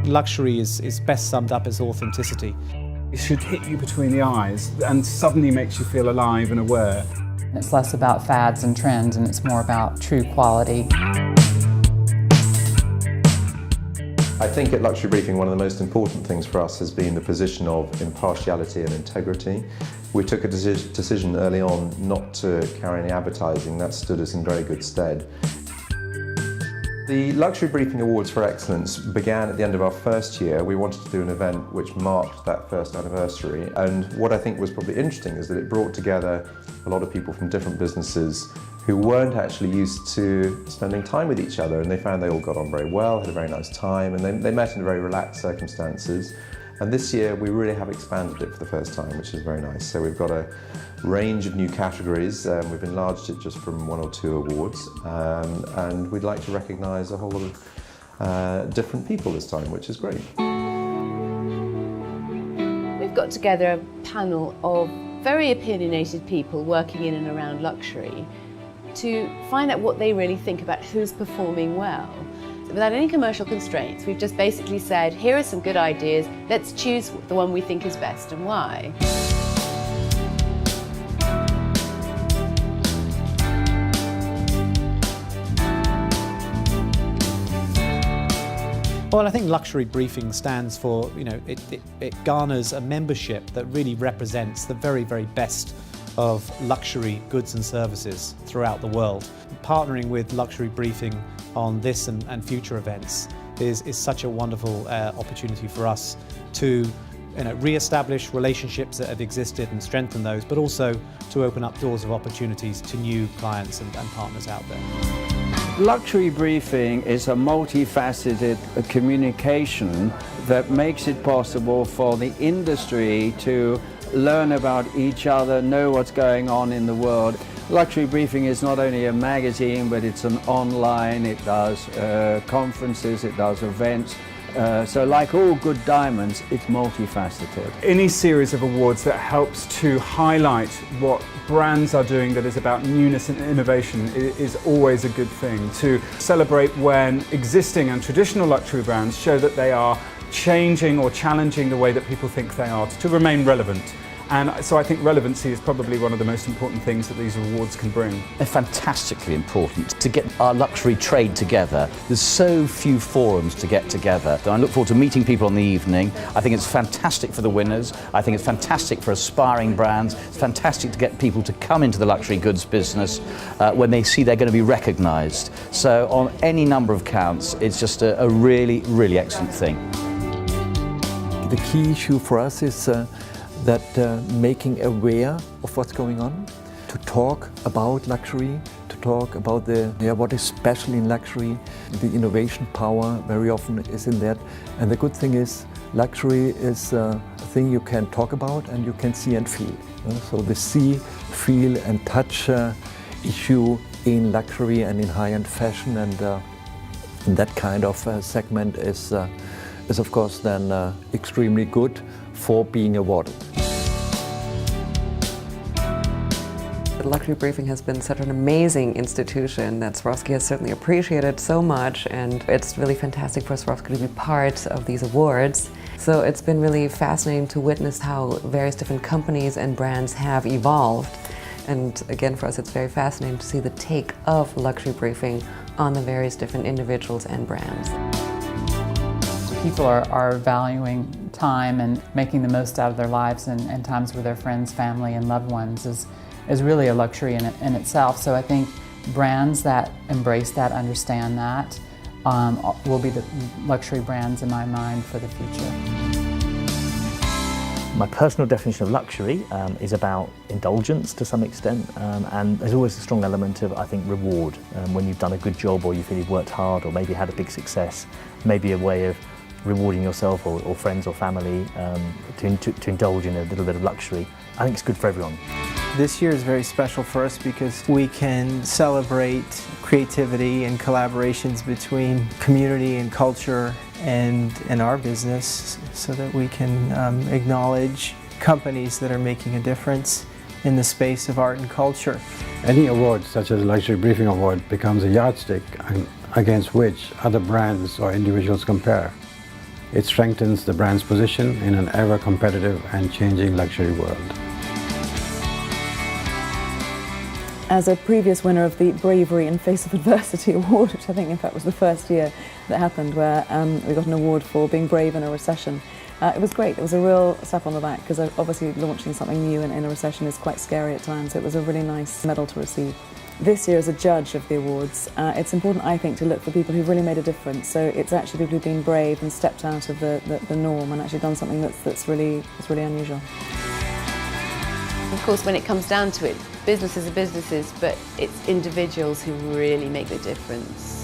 Luxury is best summed up as authenticity. It should hit you between the eyes and suddenly makes you feel alive and aware. It's less about fads and trends, and it's more about true quality. I think at Luxury Briefing one of the most important things for us has been the position of impartiality and integrity. We took a decision early on not to carry any advertising. That stood us in very good stead. The Luxury Briefing Awards for Excellence began at the end of our first year. We wanted to do an event which marked that first anniversary, and what I think was probably interesting is that it brought together a lot of people from different businesses who weren't actually used to spending time with each other, and they found they all got on very well, had a very nice time, and they met in very relaxed circumstances. And this year we really have expanded it for the first time, which is very nice. So we've got a range of new categories. We've enlarged it just from 1 or 2 awards, and we'd like to recognise a whole lot of different people this time, which is great. We've got together a panel of very opinionated people working in and around luxury to find out what they really think about who's performing well. Without any commercial constraints, we've just basically said, here are some good ideas, let's choose the one we think is best and why. Well, I think Luxury Briefing stands for, it garners a membership that really represents the very, very best of luxury goods and services throughout the world. Partnering with Luxury Briefing on this and future events is such a wonderful opportunity for us to re-establish relationships that have existed and strengthen those, but also to open up doors of opportunities to new clients and partners out there. Luxury Briefing is a multifaceted communication that makes it possible for the industry to learn about each other, know what's going on in the world. Luxury Briefing is not only a magazine, but it's an online, it does conferences, it does events. So like all good diamonds, it's multifaceted. Any series of awards that helps to highlight what brands are doing that is about newness and innovation is always a good thing. To celebrate when existing and traditional luxury brands show that they are changing or challenging the way that people think they are, to remain relevant. And so I think relevancy is probably one of the most important things that these awards can bring. They're fantastically important to get our luxury trade together. There's so few forums to get together. I look forward to meeting people on the evening. I think it's fantastic for the winners. I think it's fantastic for aspiring brands. It's fantastic to get people to come into the luxury goods business when they see they're going to be recognised. So on any number of counts, it's just a really, really excellent thing. The key issue for us is that making aware of what's going on, to talk about luxury, to talk about what is special in luxury. The innovation power very often is in that. And the good thing is, luxury is a thing you can talk about and you can see and feel. So the see, feel and touch issue in luxury and in high-end fashion, and that kind of segment is of course then extremely good for being awarded. Luxury Briefing has been such an amazing institution that Swarovski has certainly appreciated so much, and it's really fantastic for Swarovski to be part of these awards. So it's been really fascinating to witness how various different companies and brands have evolved. And again, for us it's very fascinating to see the take of Luxury Briefing on the various different individuals and brands. People are valuing time and making the most out of their lives and times with their friends, family, and loved ones is really a luxury in itself. So I think brands that embrace that, understand that, will be the luxury brands in my mind for the future. My personal definition of luxury is about indulgence to some extent, and there's always a strong element of, I think, reward. When you've done a good job or you feel you've worked hard or maybe had a big success, maybe a way of rewarding yourself or friends or family to indulge in a little bit of luxury. I think it's good for everyone. This year is very special for us because we can celebrate creativity and collaborations between community and culture and our business, so that we can acknowledge companies that are making a difference in the space of art and culture. Any award, such as the Luxury Briefing Award, becomes a yardstick against which other brands or individuals compare. It strengthens the brand's position in an ever-competitive and changing luxury world. As a previous winner of the Bravery in Face of Adversity Award, which I think in fact was the first year that happened, where we got an award for being brave in a recession. It was great. It was a real slap on the back, because obviously launching something new in a recession is quite scary at times. It was a really nice medal to receive. This year, as a judge of the awards, it's important, I think, to look for people who've really made a difference. So it's actually people who've been brave and stepped out of the norm and actually done something that's really unusual. Of course, when it comes down to it, businesses are businesses, but it's individuals who really make the difference.